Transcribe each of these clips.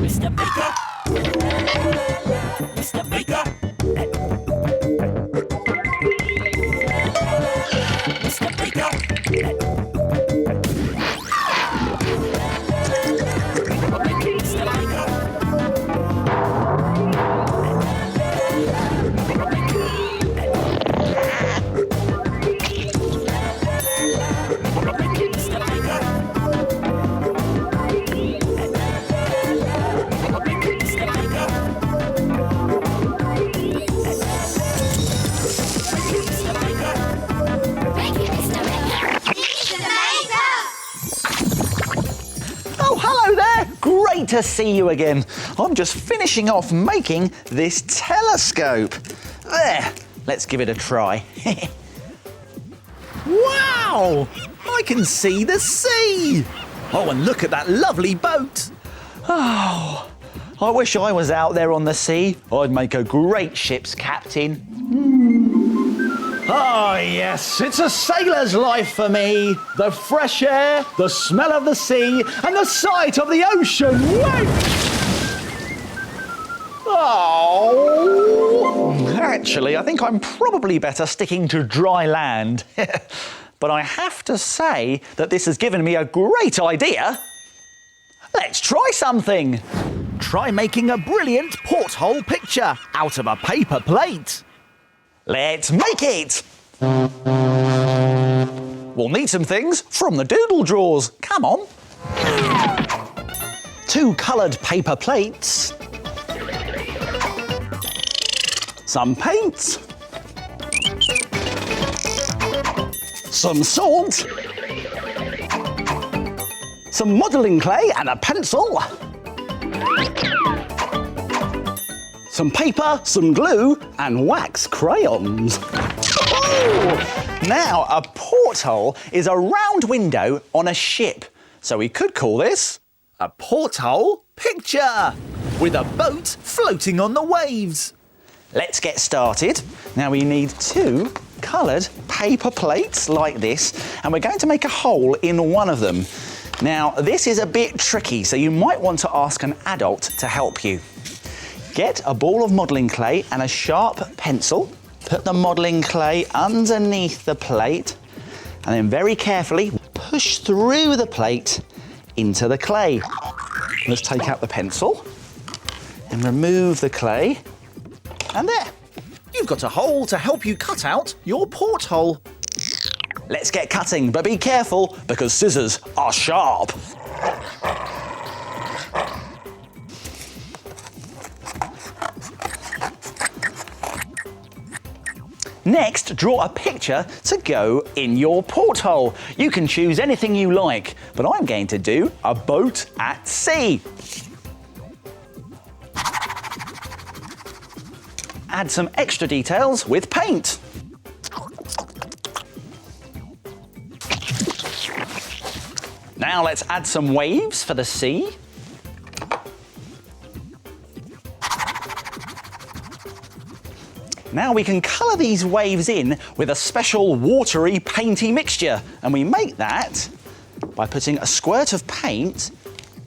Mr. Baker. Mr. Baker. Mr. Baker. Great to see you again. I'm just finishing off making this telescope. There, let's give it a try. Wow! I can see the sea. Oh, and look at that lovely boat. Oh, I wish I was out there on the sea. I'd make a great ship's captain. Ah, yes, it's a sailor's life for me. The fresh air, the smell of the sea, and the sight of the ocean. Wait! Oh! Actually, I think I'm probably better sticking to dry land. But I have to say that this has given me a great idea. Let's try something. Try making a brilliant porthole picture out of a paper plate. Let's make it! We'll need some things from the doodle drawers. Come on. 2 coloured paper plates. Some paint. Some salt. Some modelling clay and a pencil. Some paper, some glue, and wax crayons. Oh! Now, a porthole is a round window on a ship. So we could call this a porthole picture, with a boat floating on the waves. Let's get started. Now we need 2 coloured paper plates like this, and we're going to make a hole in one of them. Now, this is a bit tricky, so you might want to ask an adult to help you. Get a ball of modelling clay and a sharp pencil. Put the modelling clay underneath the plate and then very carefully push through the plate into the clay. Let's take out the pencil and remove the clay. And there, you've got a hole to help you cut out your porthole. Let's get cutting, but be careful because scissors are sharp. Next, draw a picture to go in your porthole. You can choose anything you like, but I'm going to do a boat at sea. Add some extra details with paint. Now let's add some waves for the sea. Now we can colour these waves in with a special watery, painty mixture. And we make that by putting a squirt of paint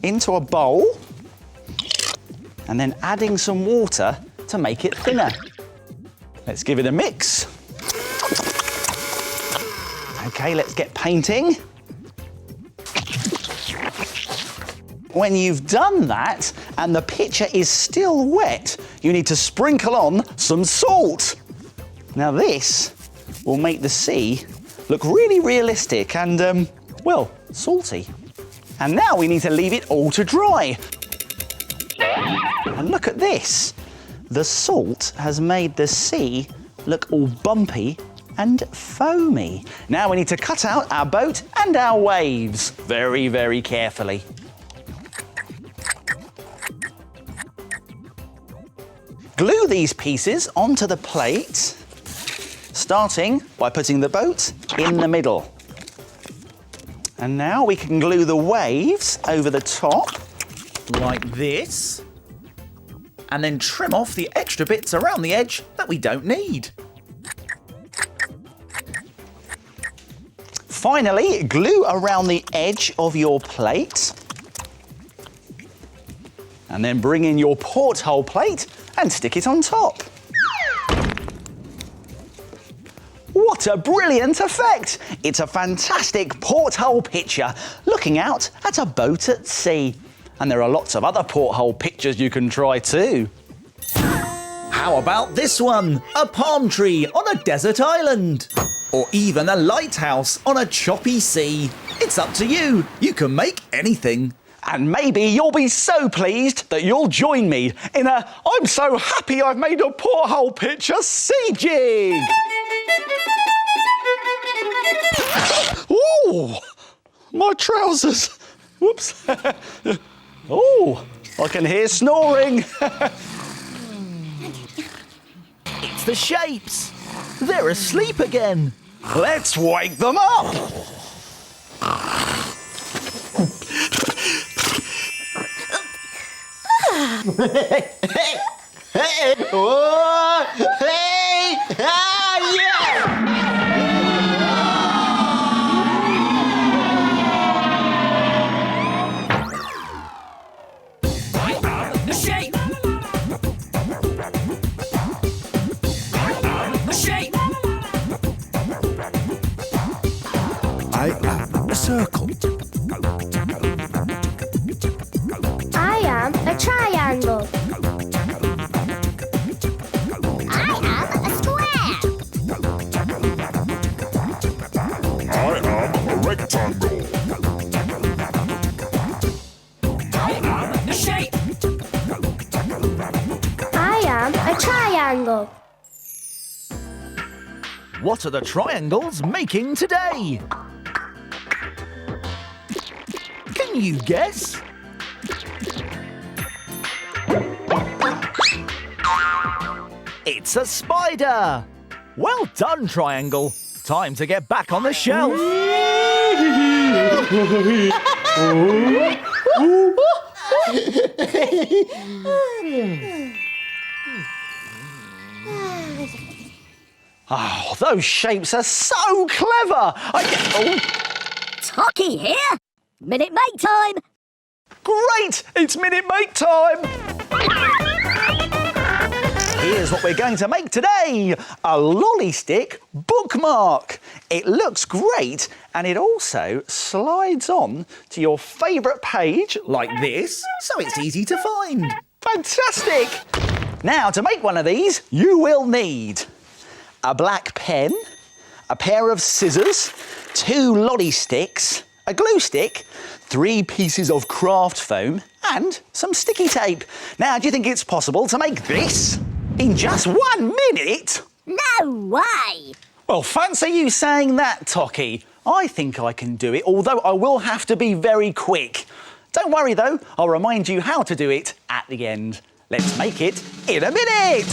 into a bowl and then adding some water to make it thinner. Let's give it a mix. Okay, let's get painting. When you've done that and the picture is still wet, you need to sprinkle on some salt. Now this will make the sea look really realistic and, well, salty. And now we need to leave it all to dry. And look at this. The salt has made the sea look all bumpy and foamy. Now we need to cut out our boat and our waves very, very carefully. Glue these pieces onto the plate, starting by putting the boat in the middle. And now we can glue the waves over the top, like this, and then trim off the extra bits around the edge that we don't need. Finally, glue around the edge of your plate. And then bring in your porthole plate and stick it on top. What a brilliant effect! It's a fantastic porthole picture looking out at a boat at sea. And there are lots of other porthole pictures you can try too. How about this one? A palm tree on a desert island. Or even a lighthouse on a choppy sea. It's up to you. You can make anything. And maybe you'll be so pleased that you'll join me in a I'm so happy I've made a porthole picture sea jig! Ooh, my trousers. Whoops. Oh, I can hear snoring. It's the shapes. They're asleep again. Let's wake them up. The shape. The shape. I am a circle. I am a triangle. I am a square. I am a rectangle. The shape. I am a triangle. What are the triangles making today? Can you guess? It's a spider! Well done, triangle. Time to get back on the shelf. Oh, those shapes are so clever. Tocky here. Minute make time. Great, it's minute make time. Here's what we're going to make today, a lolly stick bookmark. It looks great and it also slides on to your favourite page Like this, so it's easy to find. Fantastic! Now, to make one of these, you will need a black pen, a pair of scissors, 2 lolly sticks, a glue stick, 3 pieces of craft foam, and some sticky tape. Now, do you think it's possible to make this in just 1 minute? No way. Well, fancy you saying that, Tocky. I think I can do it, although I will have to be very quick. Don't worry, though. I'll remind you how to do it at the end. Let's make it in a minute.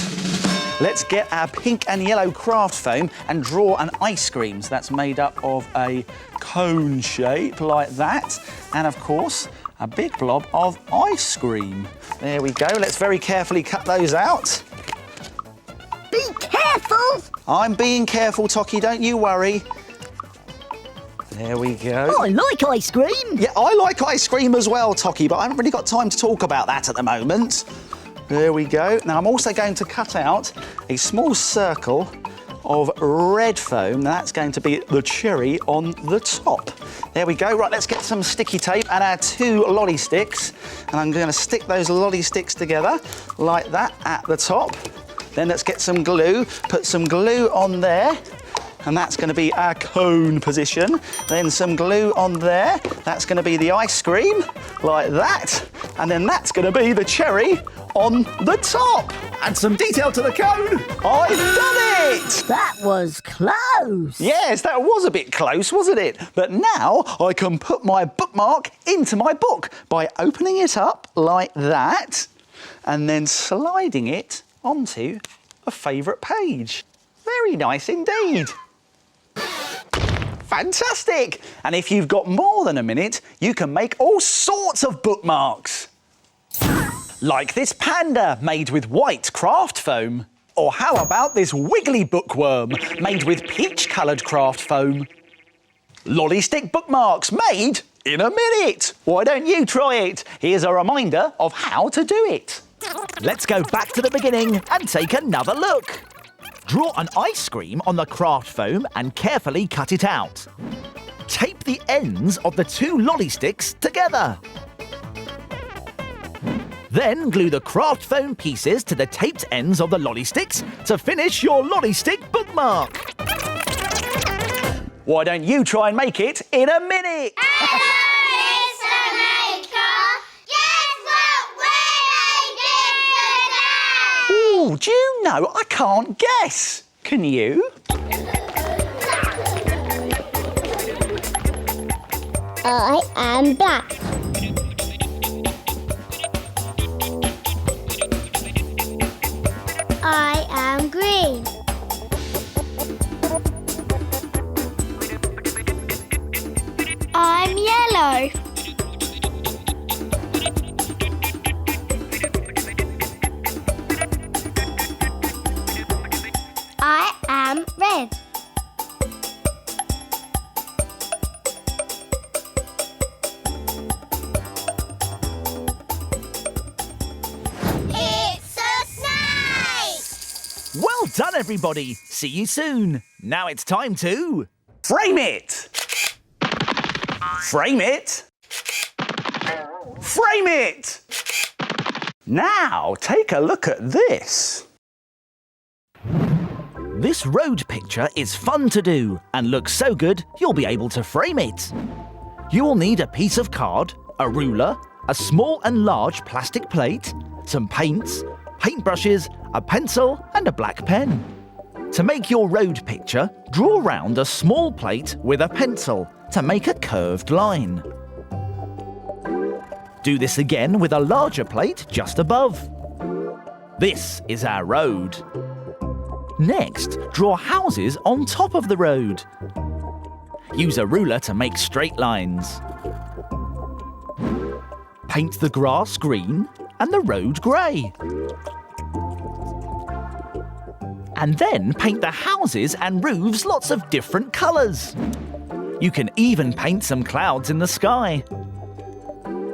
Let's get our pink and yellow craft foam and draw an ice cream. So that's made up of a cone shape like that. And, of course, a big blob of ice cream. There we go. Let's very carefully cut those out. Be careful. I'm being careful, Tocky. Don't you worry. There we go. I like ice cream. Yeah, I like ice cream as well, Tocky, but I haven't really got time to talk about that at the moment. There we go. Now, I'm also going to cut out a small circle of red foam. Now, that's going to be the cherry on the top. There we go. Right, let's get some sticky tape and our 2 lolly sticks. And I'm going to stick those lolly sticks together like that at the top. Then let's get some glue. Put some glue on there. And that's going to be our cone position. Then some glue on there. That's going to be the ice cream, like that. And then that's going to be the cherry on the top. Add some detail to the cone. I've done it! That was close. Yes, that was a bit close, wasn't it? But now I can put my bookmark into my book by opening it up like that and then sliding it onto a favourite page. Very nice indeed. Fantastic! And if you've got more than a minute, you can make all sorts of bookmarks. Like this panda made with white craft foam. Or how about this wiggly bookworm made with peach-coloured craft foam? Lolly stick bookmarks made in a minute. Why don't you try it? Here's a reminder of how to do it. Let's go back to the beginning and take another look. Draw an ice cream on the craft foam and carefully cut it out. Tape the ends of the two lolly sticks together. Then glue the craft foam pieces to the taped ends of the lolly sticks to finish your lolly stick bookmark. Why don't you try and make it in a minute? Ooh, do you know I can't guess? Can you? I am black. I am green. I'm yellow. I am red. It's a snake! Well done, everybody. See you soon. Now it's time to... Frame it! Frame it! Frame it! Now, take a look at this. This road picture is fun to do and looks so good you'll be able to frame it. You will need a piece of card, a ruler, a small and large plastic plate, some paints, paintbrushes, a pencil and a black pen. To make your road picture, draw round a small plate with a pencil to make a curved line. Do this again with a larger plate just above. This is our road. Next, draw houses on top of the road. Use a ruler to make straight lines. Paint the grass green and the road grey. And then paint the houses and roofs lots of different colours. You can even paint some clouds in the sky.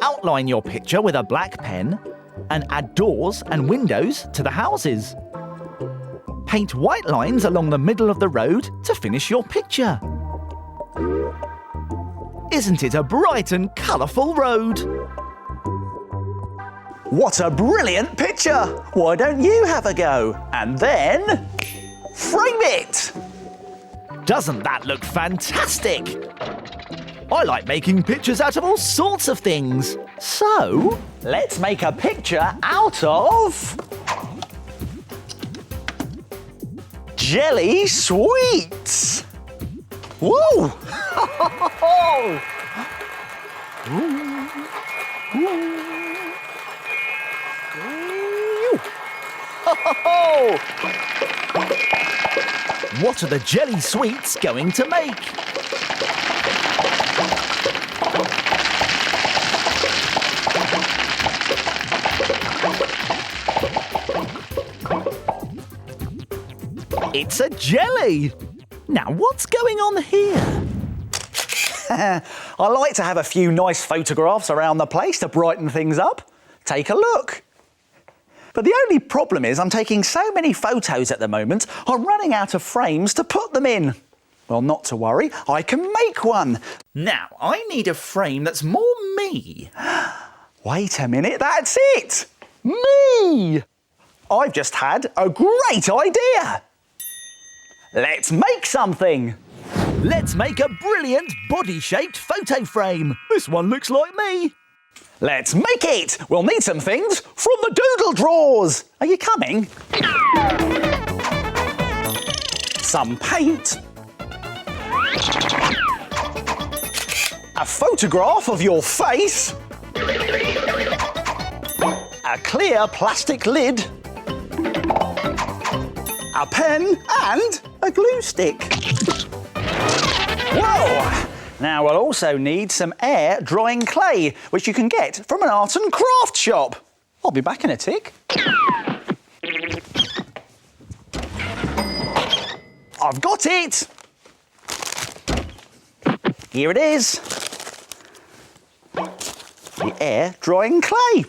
Outline your picture with a black pen and add doors and windows to the houses. Paint white lines along the middle of the road to finish your picture. Isn't it a bright and colourful road? What a brilliant picture! Why don't you have a go? And then... frame it! Doesn't that look fantastic? I like making pictures out of all sorts of things. So, Let's make a picture out of... jelly sweets! Woo! what are the jelly sweets going to make? It's a jelly! Now what's going on here? I like to have a few nice photographs around the place to brighten things up. Take a look. But the only problem is I'm taking so many photos at the moment, I'm running out of frames to put them in. Well, not to worry, I can make one. Now, I need a frame that's more me. Wait a minute, that's it! Me! I've just had a great idea! Let's make something! Let's make a brilliant body-shaped photo frame. This one looks like me. Let's make it! We'll need some things from the doodle drawers. Are you coming? Some paint. A photograph of your face. A clear plastic lid. A pen and a glue stick. Whoa! Now we'll also need some air drying clay, which you can get from an art and craft shop. I'll be back in a tick. I've got it! Here it is. the air drying clay.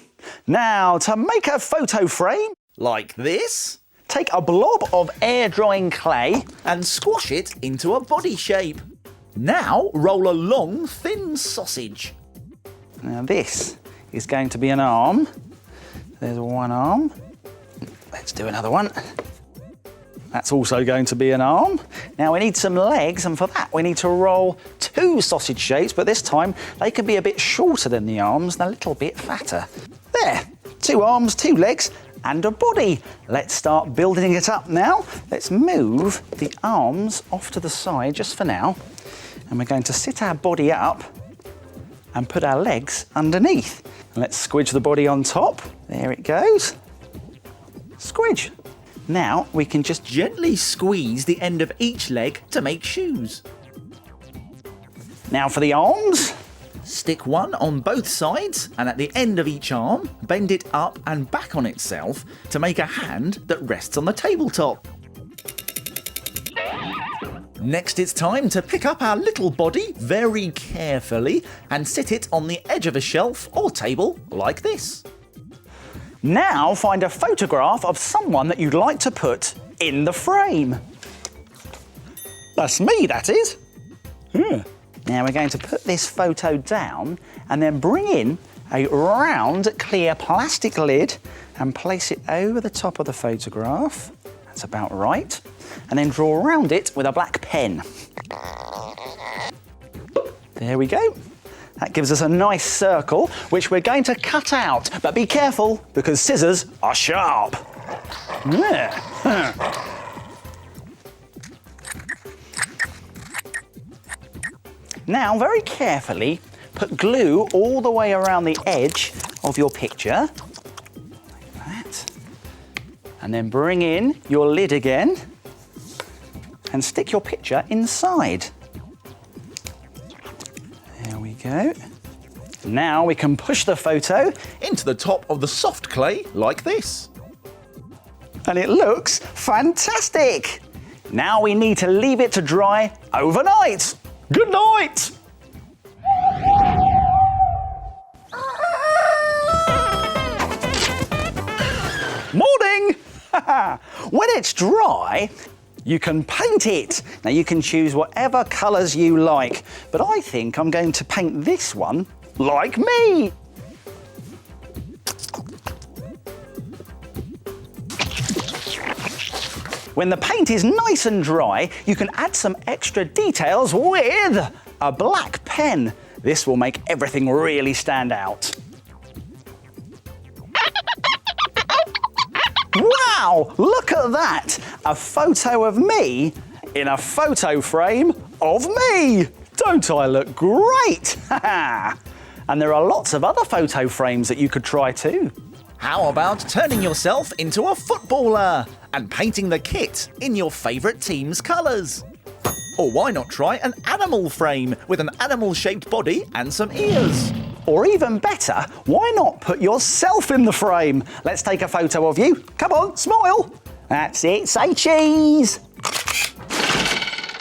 Now, to make a photo frame, Like this. take a blob of air drying clay. And squash it into a body shape. Now roll a long, thin sausage. Now this is going to be an arm. There's one arm. Let's do another one. That's also going to be an arm. Now we need some legs, and for that we need to roll 2 sausage shapes, but this time they can be a bit shorter than the arms and a little bit fatter. There, 2 arms, 2 legs, and a body. Let's start building it up now. Let's move the arms off to the side just for now. And we're going to sit our body up and put our legs underneath. And let's squidge the body on top. There it goes. Squidge. Now we can just Gently squeeze the end of each leg to make shoes. Now for the arms. Stick one on both sides, and at the end of each arm, bend it up and back on itself to make a hand that rests on the tabletop. Next, it's time to pick up our little body very carefully and sit it on the edge of a shelf or table like this. Now find a photograph of someone that you'd like to put in the frame. That's me, that is. Now we're going to put this photo down and then bring in a round, clear plastic lid and place it over the top of the photograph. That's about right. And then draw around it with a black pen. There we go. That gives us a nice circle, which we're going to cut out. But be careful, because scissors are sharp. Now, very carefully, put glue all the way around the edge of your picture. Like that. And then bring in your lid again and stick your picture inside. There we go. Now we can push the photo Into the top of the soft clay like this. and it looks fantastic. Now we need to leave it to dry overnight. Good night. Morning. When it's dry, you can paint it. Now you can choose whatever colours you like, but I think I'm going to paint this one like me. When the paint is nice and dry, you can add some extra details with a black pen. This will make everything really stand out. Wow, look at that! A photo of me in a photo frame of me! Don't I look great? And there are lots of other photo frames that you could try too. How about turning yourself into a footballer and painting the kit in your favourite team's colours? Or why not try an animal frame with an animal-shaped body and some ears? Or even better, why not put yourself in the frame? Let's take a photo of you. Come on, smile. That's it, say cheese.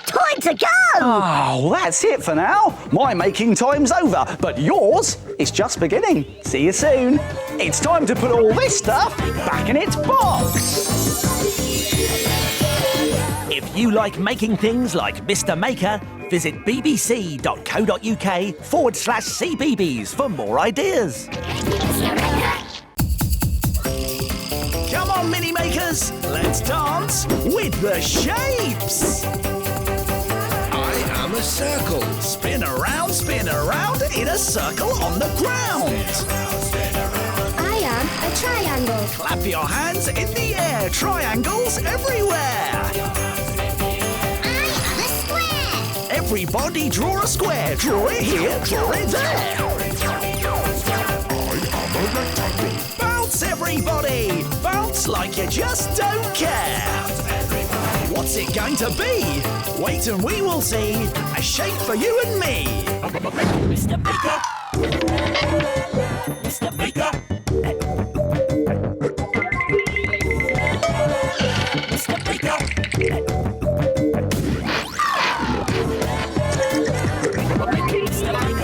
Time to go! Oh, that's it for now. My making time's over, but yours is just beginning. See you soon. It's time to put all this stuff back in its box. If you like making things like Mr. Maker, visit bbc.co.uk/cbbs for more ideas. Come on, mini makers, let's dance with the shapes. I am a circle. Spin around in a circle on the ground. I am a triangle. Clap your hands in the air, triangles everywhere. I am a square. Everybody draw a square, draw it here, draw it there. I am a rectangle. Bounce everybody, bounce like you just don't care. What's it going to be? Wait and we will see. A shape for you and me. Mr. Maker. Mr. Maker. Mr. Maker. Mr. Maker.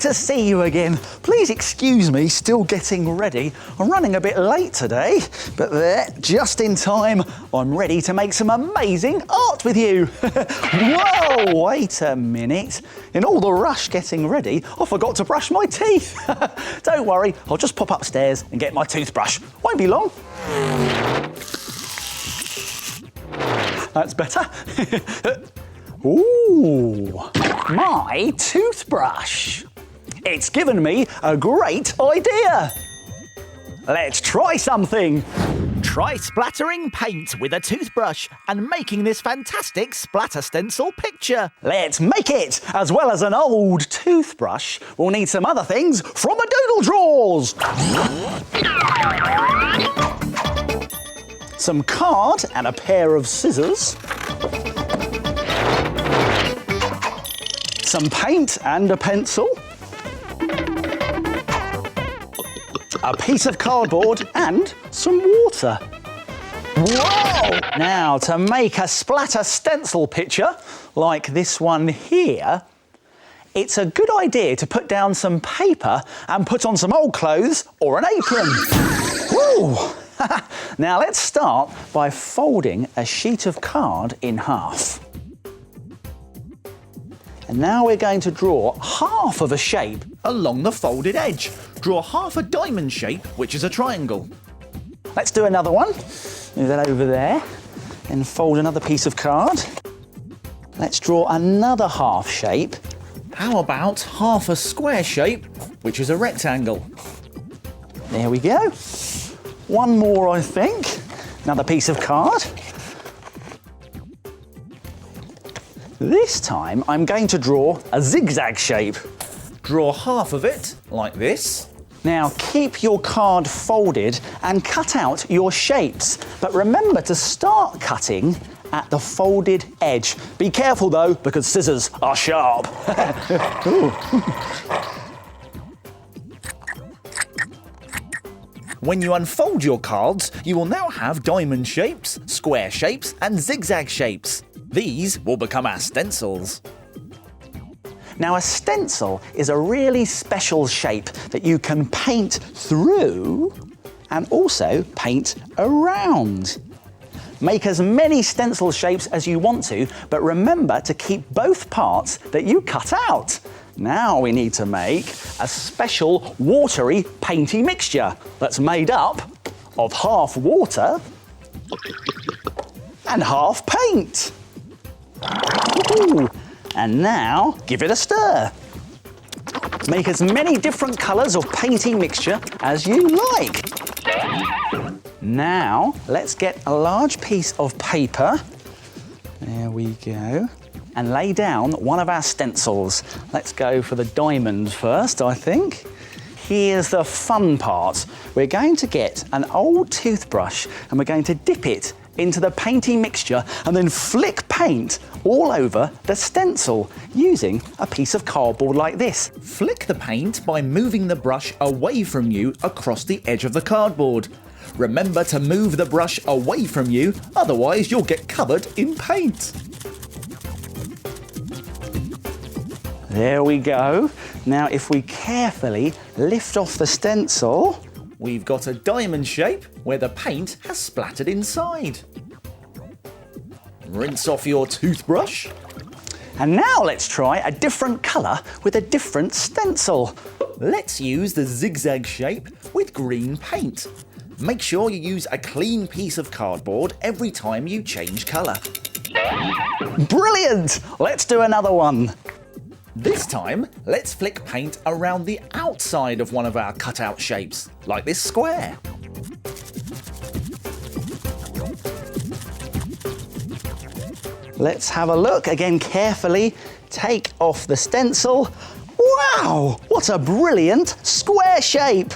to see you again. Please excuse me, still getting ready. I'm running a bit late today, but there, just in time, I'm ready to make some amazing art with you. Whoa, wait a minute. In all the rush getting ready, I forgot to brush my teeth. Don't worry, I'll just pop upstairs and get my toothbrush. Won't be long. That's better. Ooh, my toothbrush. It's given me a great idea. Let's try something. Try splattering paint with a toothbrush and making this fantastic splatter stencil picture. Let's make it. As well as an old toothbrush, we'll need some other things from the doodle drawers. Some card and a pair of scissors. Some paint and a pencil. A piece of cardboard and some water. Whoa! Now, to make a splatter stencil picture, like this one here, it's a good idea to put down some paper and put on some old clothes or an apron. Woo! Now, let's start by folding a sheet of card in half. And now we're going to draw half of a shape Along the folded edge, draw half a diamond shape, which is a triangle. Let's do another one. Move that over there. Then fold another piece of card. Let's draw another half shape. How about half a square shape, which is a rectangle? There we go. One more, I think. Another piece of card. This time, I'm going to draw a zigzag shape. Draw half of it, like this. Now, keep your card folded and cut out your shapes. But remember to start cutting at the folded edge. Be careful though, because scissors are sharp. When you unfold your cards, you will now have diamond shapes, square shapes, and zigzag shapes. These will become our stencils. Now, a stencil is a really special shape that you can paint through and also paint around. Make as many stencil shapes as you want to, but remember to keep both parts that you cut out. Now we need to make a special watery painty mixture that's made up of half water and half paint. Ooh. And now give it a stir. Make as many different colours of painty mixture as you like. Now let's get a large piece of paper. There we go. And lay down one of our stencils. Let's go for the diamond first, I think. Here's the fun part. We're going to get an old toothbrush and we're going to dip it into the painty mixture and then flick paint all over the stencil using a piece of cardboard like this. Flick the paint by moving the brush away from you across the edge of the cardboard. Remember to move the brush away from you, otherwise you'll get covered in paint. There we go. Now if we carefully lift off the stencil, We've got a diamond shape where the paint has splattered inside. Rinse off your toothbrush. and now let's try a different colour with a different stencil. Let's use the zigzag shape with green paint. Make sure you use a clean piece of cardboard every time you change colour. Brilliant! Let's do another one. This time, let's flick paint around the outside of one of our cutout shapes, like this square. Let's have a look again carefully. Take off the stencil. Wow! What a brilliant square shape!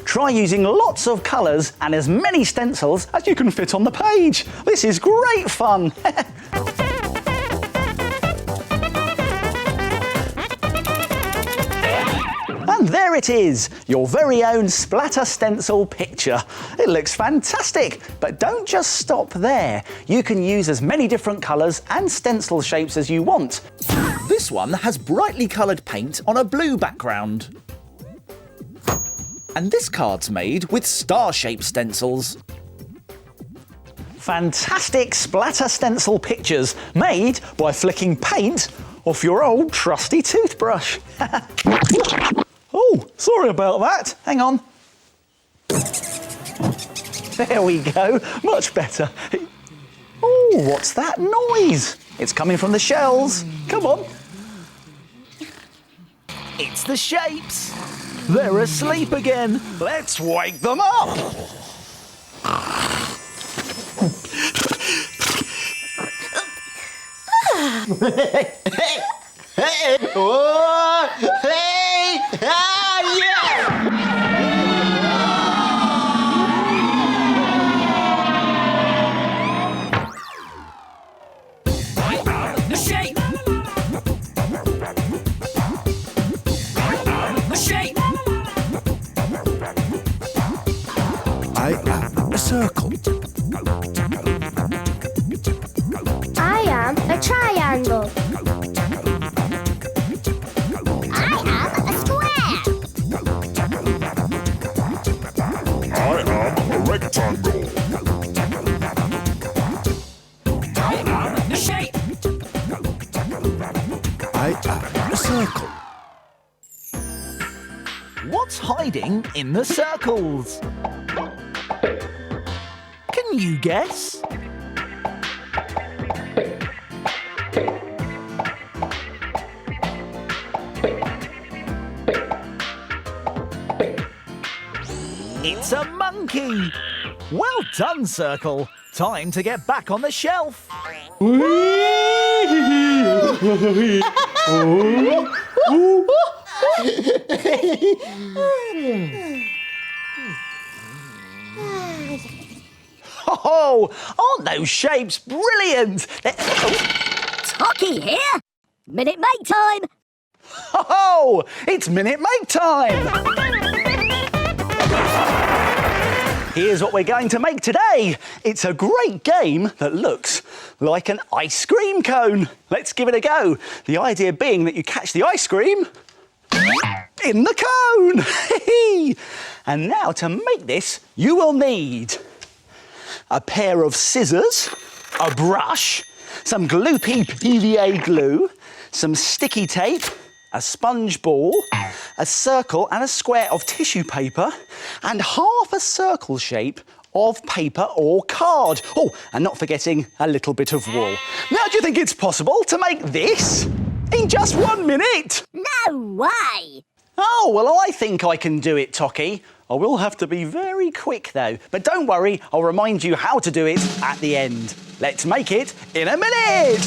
Try using lots of colours and as many stencils as you can fit on the page. This is great fun! And there it is, your very own splatter stencil picture. It looks fantastic, but don't just stop there. You can use as many different colours and stencil shapes as you want. This one has brightly coloured paint on a blue background. And this card's made with star-shaped stencils. Fantastic splatter stencil pictures made by flicking paint off your old trusty toothbrush. Oh, sorry about that. Hang on. There we go. Much better. Oh, what's that noise? It's coming from the shells. Come on. It's the shapes. They're asleep again. Let's wake them up. I am a circle. I am a triangle. I am a square. I am a rectangle. I am a shape. I am a circle. What's hiding in the circles? Can you guess? It's a monkey! Well done, Circle. Time to get back on the shelf. Oh, aren't those shapes brilliant? Tocky here. Minute Make time. Oh, it's Minute Make time! Here's what we're going to make today. It's a great game that looks like an ice cream cone. Let's give it a go. The idea being that you catch the ice cream in the cone. And now to make this, you will need a pair of scissors, a brush, some gloopy PVA glue, some sticky tape, a sponge ball, a circle and a square of tissue paper, and half a circle shape of paper or card. Oh, and not forgetting a little bit of wool. Now, do you think it's possible to make this in just 1 minute? No way. Oh, well, I think I can do it, Tocky. I will have to be very quick, though. But don't worry, I'll remind you how to do it at the end. Let's make it in a minute!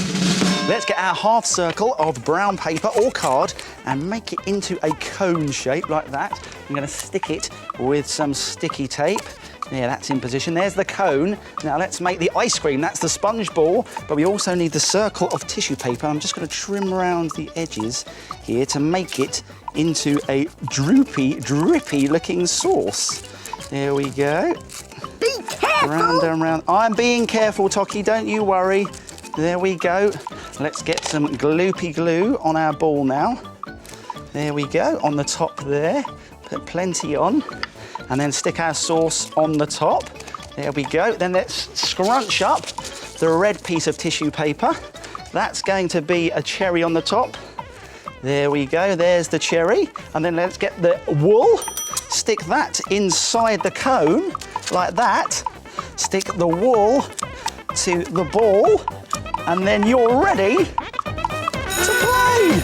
Let's get our half circle of brown paper or card and make it into a cone shape like that. I'm going to stick it with some sticky tape. Yeah, that's in position. There's the cone. Now let's make the ice cream. That's the sponge ball, but we also need the circle of tissue paper. I'm just going to trim around the edges here to make it into a droopy, drippy looking sauce. There we go. Be careful. Round and round. I'm being careful, Tocky, don't you worry. There we go. Let's get some gloopy glue on our ball now. There we go, on the top there. Put plenty on. And then stick our sauce on the top. There we go. Then let's scrunch up the red piece of tissue paper. That's going to be a cherry on the top. There we go, there's the cherry. And then let's get the wool, stick that inside the cone, like that. Stick the wool to the ball, and then you're ready to play.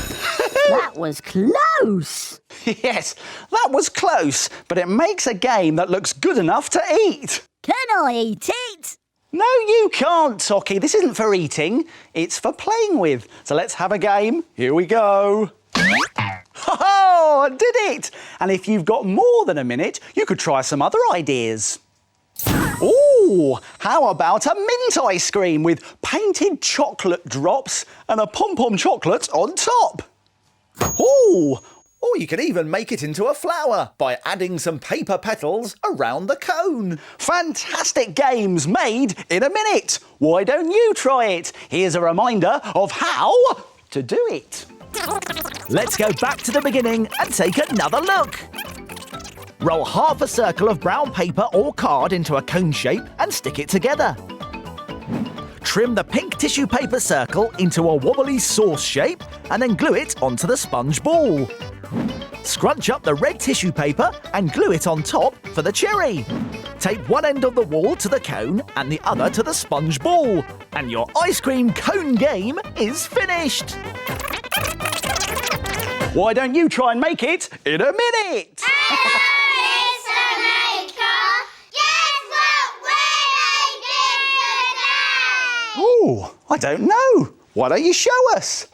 That was close. Yes, that was close, but it makes a game that looks good enough to eat. Can I eat it? No, you can't, Tocky. This isn't for eating, it's for playing with. So let's have a game. Here we go. Oh, I did it! And if you've got more than a minute, you could try some other ideas. Ooh, how about a mint ice cream with painted chocolate drops and a pom-pom chocolate on top? Ooh! Or you can even make it into a flower by adding some paper petals around the cone. Fantastic games made in a minute. Why don't you try it? Here's a reminder of how to do it. Let's go back to the beginning and take another look. Roll half a circle of brown paper or card into a cone shape and stick it together. Trim the pink tissue paper circle into a wobbly sauce shape and then glue it onto the sponge ball. Scrunch up the red tissue paper and glue it on top for the cherry. Tape one end of the wall to the cone and the other to the sponge ball. And your ice cream cone game is finished. Why don't you try and make it in a minute? Oh, I don't know. Why don't you show us?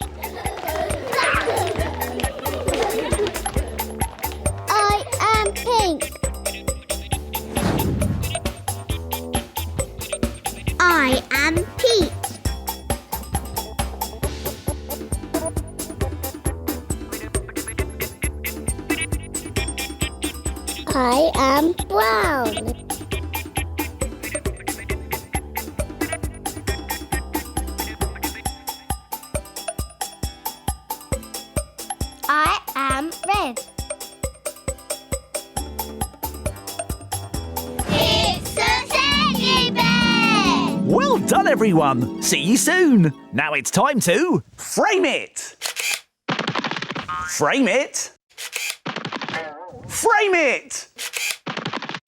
I am pink. I am Pete. I am brown. I am red. It's a teddy bear! Well done, everyone. See you soon. Now it's time to... Frame it! Frame it! Frame it!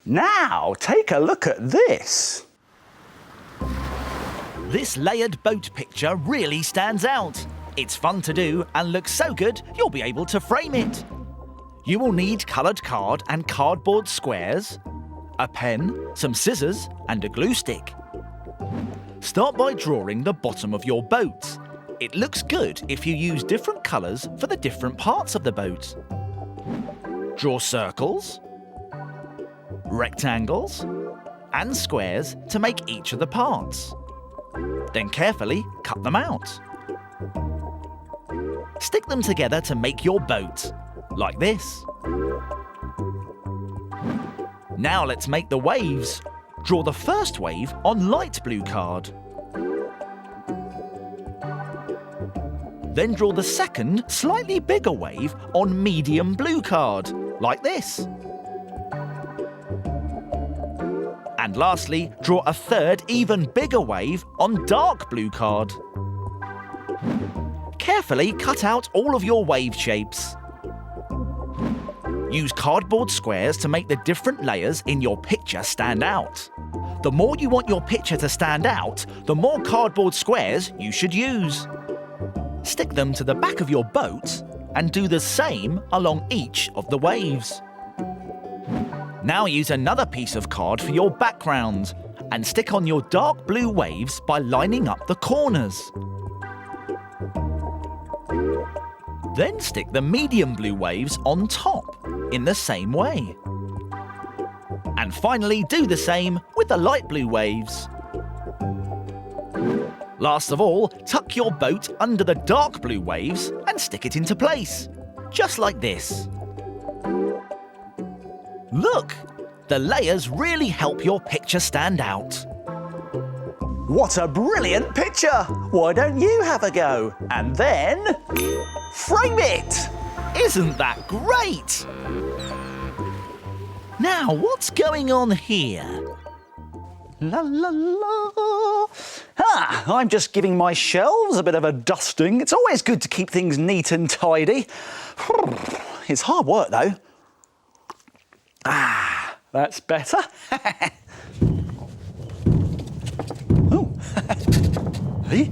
Now, take a look at this. This layered boat picture really stands out. It's fun to do and looks so good you'll be able to frame it. You will need coloured card and cardboard squares, a pen, some scissors and a glue stick. Start by drawing the bottom of your boat. It looks good if you use different colours for the different parts of the boat. Draw circles, rectangles and squares to make each of the parts. Then carefully cut them out. Stick them together to make your boat, like this. Now let's make the waves. Draw the first wave on light blue card. Then draw the second, slightly bigger wave on medium blue card, like this. And lastly, draw a third, even bigger wave on dark blue card. Carefully cut out all of your wave shapes. Use cardboard squares to make the different layers in your picture stand out. The more you want your picture to stand out, the more cardboard squares you should use. Stick them to the back of your boat and do the same along each of the waves. Now use another piece of card for your background and stick on your dark blue waves by lining up the corners. Then stick the medium blue waves on top in the same way. And finally do the same with the light blue waves. Last of all, tuck your boat under the dark blue waves and stick it into place, just like this. Look! The layers really help your picture stand out. What a brilliant picture! Why don't you have a go? And then, frame it! Isn't that great? Now, what's going on here? La la la. I'm just giving my shelves a bit of a dusting. It's always good to keep things neat and tidy. It's hard work though. That's better. Oh. Hey.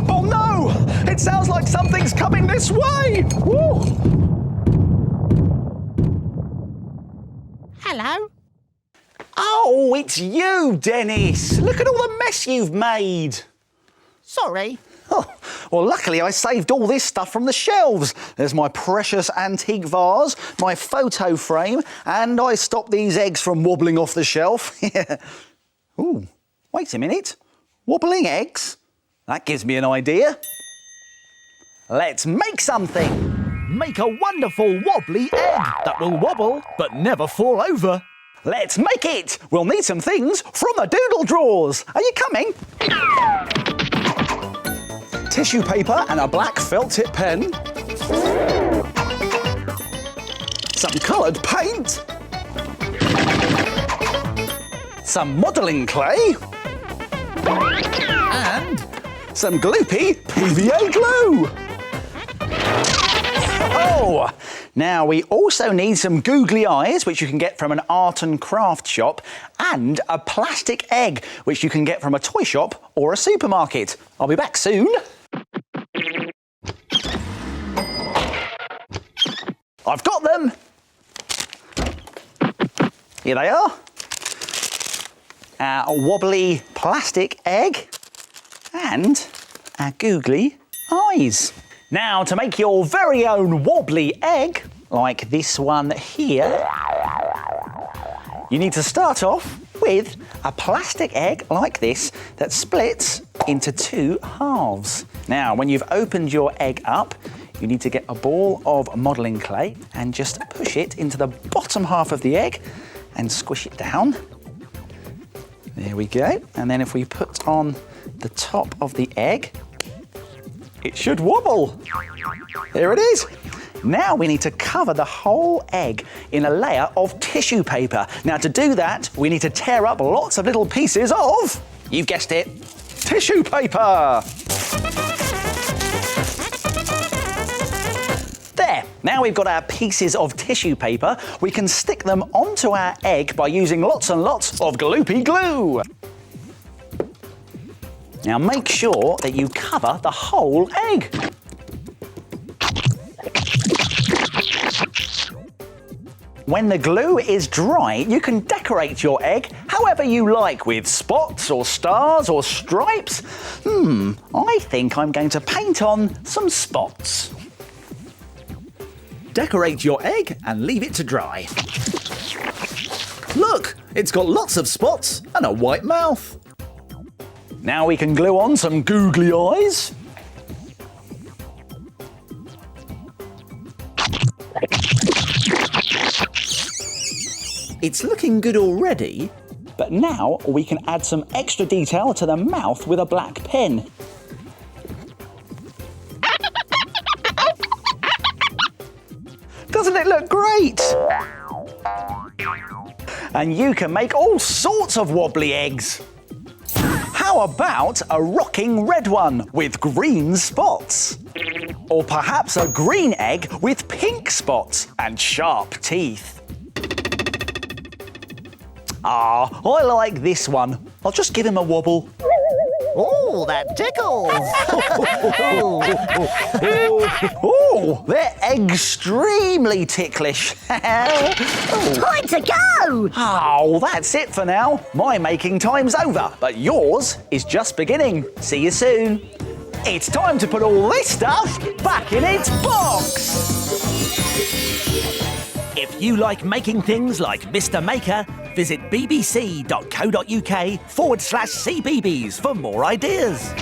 Oh no! It sounds like something's coming this way! Woo. Hello? Oh, it's you, Dennis. Look at all the mess you've made. Sorry. Oh, well, luckily I saved all this stuff from the shelves. There's my precious antique vase, my photo frame, and I stopped these eggs from wobbling off the shelf. Ooh, wait a minute. Wobbling eggs? That gives me an idea. Let's make something. Make a wonderful wobbly egg that will wobble but never fall over. Let's make it. We'll need some things from the doodle drawers. Are you coming? tissue paper and a black felt tip pen, some coloured paint, some modelling clay, And some gloopy PVA glue. Oh, now we also need some googly eyes, which you can get from an art and craft shop, and a plastic egg, which you can get from a toy shop or a supermarket. I'll be back soon. I've got them. Here they are. Our wobbly plastic egg and our googly eyes. Now, to make your very own wobbly egg, like this one here, you need to start off with a plastic egg like this that splits into 2 halves. Now, when you've opened your egg up, you need to get a ball of modelling clay and just push it into the bottom half of the egg and squish it down. There we go. And then if we put on the top of the egg, it should wobble. There it is. Now we need to cover the whole egg in a layer of tissue paper. Now to do that, we need to tear up lots of little pieces of, you've guessed it, tissue paper. There, now we've got our pieces of tissue paper, we can stick them onto our egg by using lots and lots of gloopy glue. Now make sure that you cover the whole egg. When the glue is dry, you can decorate your egg however you like, with spots or stars or stripes. I think I'm going to paint on some spots. decorate your egg and leave it to dry. Look, it's got lots of spots and a white mouth. Now we can glue on some googly eyes. It's looking good already. But now we can add some extra detail to the mouth with a black pen. Doesn't it look great? And you can make all sorts of wobbly eggs. How about a rocking red one with green spots? Or perhaps a green egg with pink spots and sharp teeth. Ah, I like this one. I'll just give him a wobble. Oh, that tickles! Oh, they're extremely ticklish. Time to go! Oh, that's it for now. My making time's over, but yours is just beginning. See you soon. It's time to put all this stuff back in its box. If you like making things like Mr. Maker, visit bbc.co.uk/cbbs for more ideas.